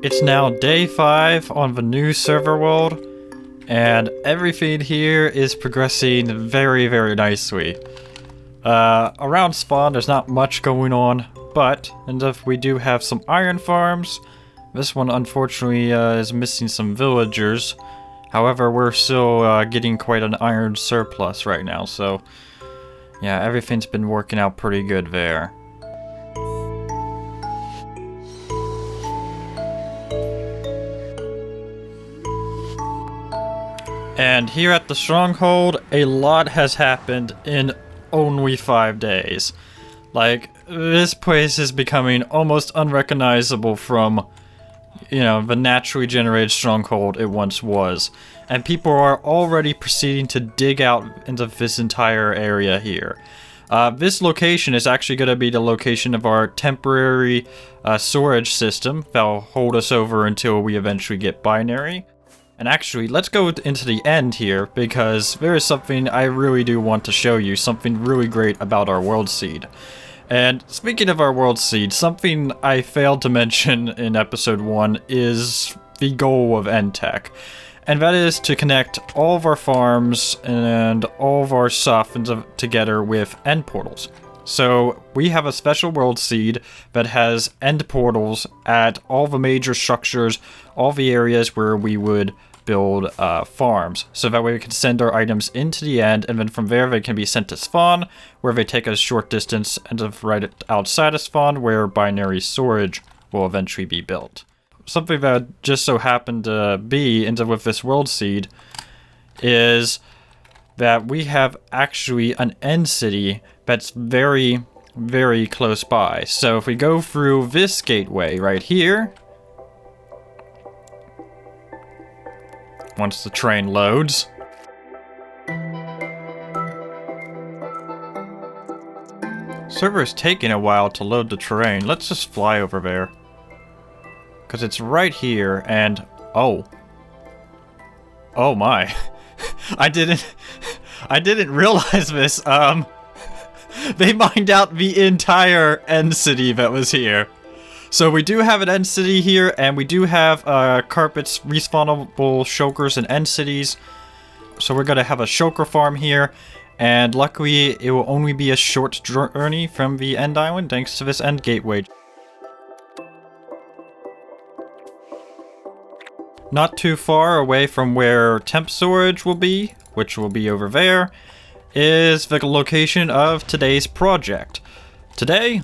It's now day 5 on the new server world, and everything here is progressing very, very nicely. Around spawn, there's not much going on, but we do have some iron farms. This one, unfortunately, is missing some villagers. However, we're still getting quite an iron surplus right now, so yeah, everything's been working out pretty good there. And here at the stronghold, a lot has happened in only 5 days. Like, this place is becoming almost unrecognizable from, the naturally generated stronghold it once was. And people are already proceeding to dig out into this entire area here. This location is actually going to be the location of our temporary storage system that'll hold us over until we eventually get binary. And actually, let's go into the end here, because there is something I really do want to show you, something really great about our world seed. And speaking of our world seed, something I failed to mention in episode 1 is the goal of EndTech. And that is to connect all of our farms and all of our stuff together with end portals. So we have a special world seed that has end portals at all the major structures, all the areas where we would build farms. So that way we can send our items into the end, and then from there they can be sent to spawn, where they take a short distance, and right outside of spawn, where binary storage will eventually be built. Something that just so happened to be with this world seed is that we have actually an end city that's very, very close by. So if we go through this gateway right here, once the train loads, server's taking a while to load the terrain. Let's just fly over there, because it's right here. And oh my, I didn't realize this. They mined out the entire end city that was here. So we do have an end city here, and we do have carpets, respawnable shulkers, and end cities. So we're going to have a shulker farm here, and luckily it will only be a short journey from the end island thanks to this end gateway. Not too far away from where temp storage will be, which will be over there, is the location of today's project. Today,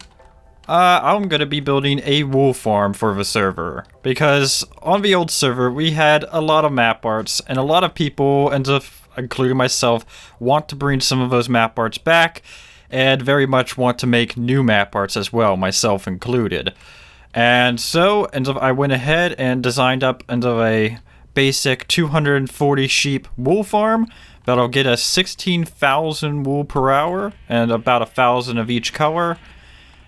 I'm going to be building a wool farm for the server, because on the old server we had a lot of map arts, and a lot of people, including myself, want to bring some of those map arts back, and very much want to make new map arts as well, myself included. And so I went ahead and designed up a basic 240 sheep wool farm that'll get us 16,000 wool per hour and about 1,000 of each color.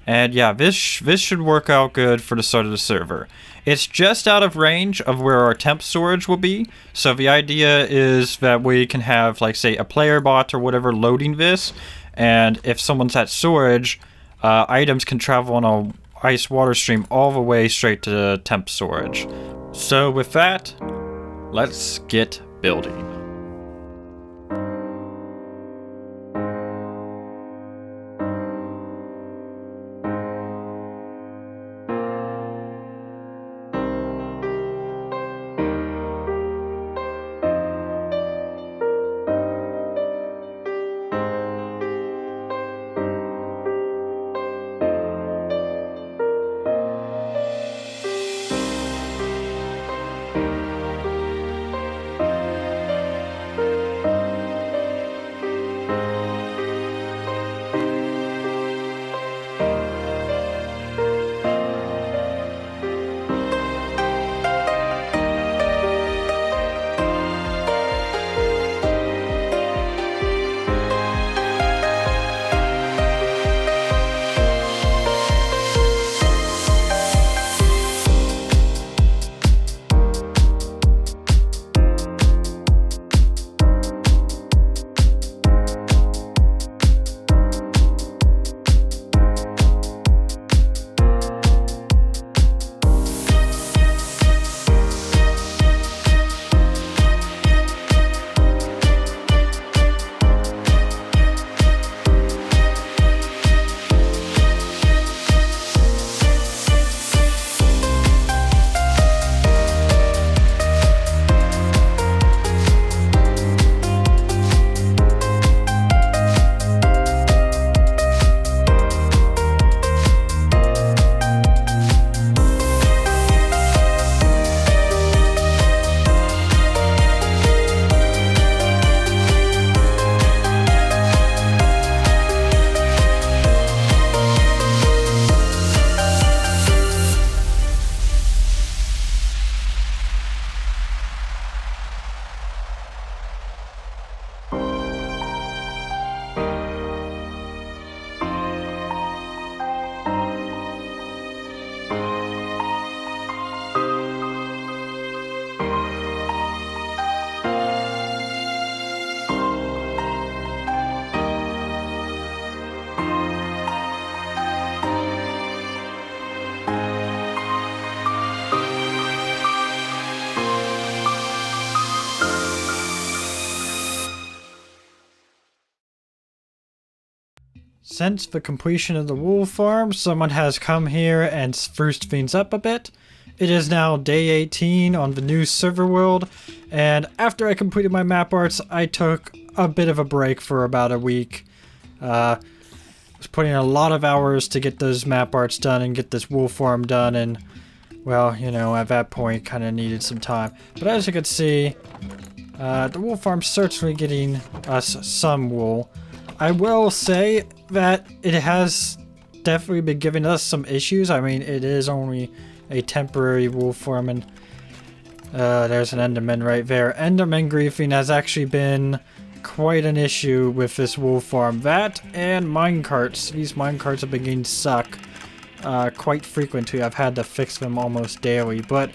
And yeah, this should work out good for the start of the server. It's just out of range of where our temp storage will be, so the idea is that we can have, like, say, a player bot or whatever loading this, and if someone's at storage, items can travel on a ice water stream all the way straight to temp storage. So with that, let's get building. Since the completion of the wool farm, someone has come here and spruced things up a bit. It is now day 18 on the new server world, and after I completed my map arts, I took a bit of a break for about a week. Was putting in a lot of hours to get those map arts done and get this wool farm done, and well, you know, at that point kind of needed some time. But as you can see, the wool farm's certainly getting us some wool. I will say that it has definitely been giving us some issues. I mean, it is only a temporary wool farm, and there's an Enderman right there. Enderman griefing has actually been quite an issue with this wool farm. That and minecarts. These minecarts have been getting stuck quite frequently. I've had to fix them almost daily, but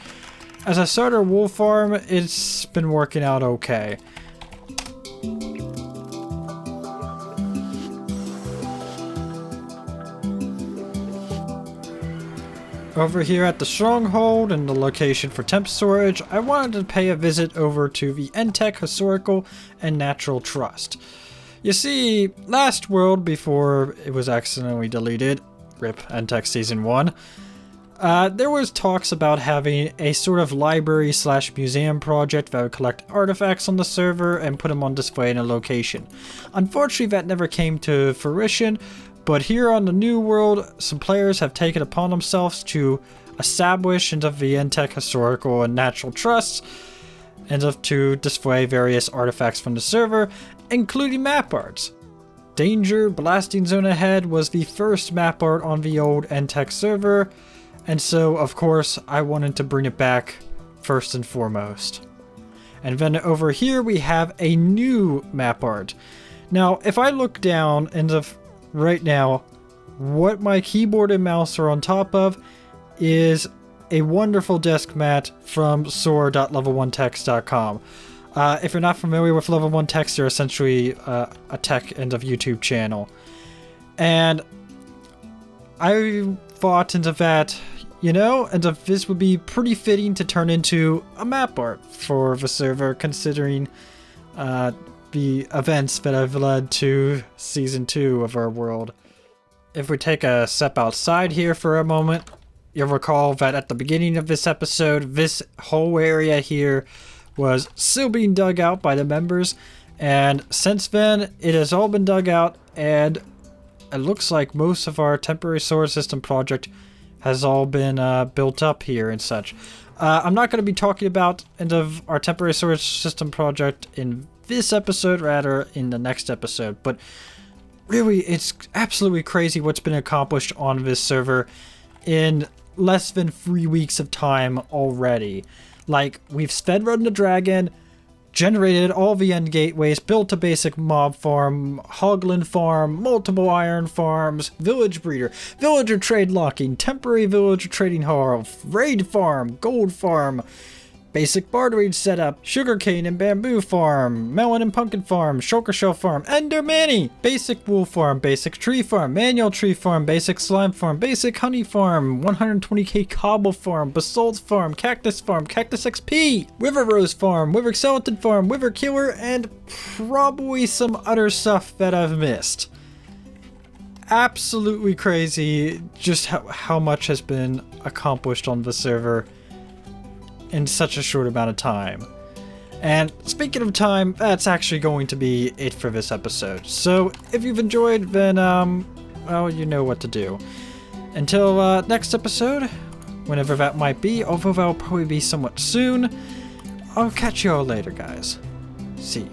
as a starter wool farm, it's been working out okay. Over here at the Stronghold and the location for temp storage, I wanted to pay a visit over to the EndTech Historical and Natural Trust. You see, last world before it was accidentally deleted, RIP EndTech Season 1, there was talks about having a sort of library / museum project that would collect artifacts on the server and put them on display in a location. Unfortunately, that never came to fruition. But here on the new world, some players have taken upon themselves to establish into the EndTech Historical and Natural Trusts and to display various artifacts from the server, including map arts. Danger Blasting Zone Ahead was the first map art on the old EndTech server, and so of course I wanted to bring it back first and foremost. And then over here we have a new map art. Now if I look down into right now, what my keyboard and mouse are on top of is a wonderful desk mat from soar.level1text.com. If you're not familiar with Level 1 Text, they're essentially a tech end of YouTube channel. And I thought into that, you know, and this would be pretty fitting to turn into a map art for the server, considering the events that have led to Season 2 of our world. If we take a step outside here for a moment, you'll recall that at the beginning of this episode, this whole area here was still being dug out by the members, and since then, it has all been dug out, and it looks like most of our temporary solar system project has all been built up here and such. I'm not going to be talking about end of our temporary storage system project in this episode, rather in the next episode, but really it's absolutely crazy what's been accomplished on this server in less than 3 weeks of time already. Like, we've sped run the dragon, generated all the end gateways, built a basic mob farm, hogland farm, multiple iron farms, village breeder, villager trade locking, temporary villager trading hall, raid farm, gold farm, basic bartering setup, sugarcane and bamboo farm, melon and pumpkin farm, shulker shell farm, ender manny, basic wool farm, basic tree farm, manual tree farm, basic slime farm, basic honey farm, 120k cobble farm, basalt farm, cactus XP, river rose farm, wither skeleton farm, wither killer, and probably some other stuff that I've missed. Absolutely crazy just how much has been accomplished on the server in such a short amount of time. And speaking of time, that's actually going to be it for this episode. So if you've enjoyed, then well, you know what to do. Until next episode, whenever that might be, although that'll probably be somewhat soon, I'll catch you all later, guys. See ya.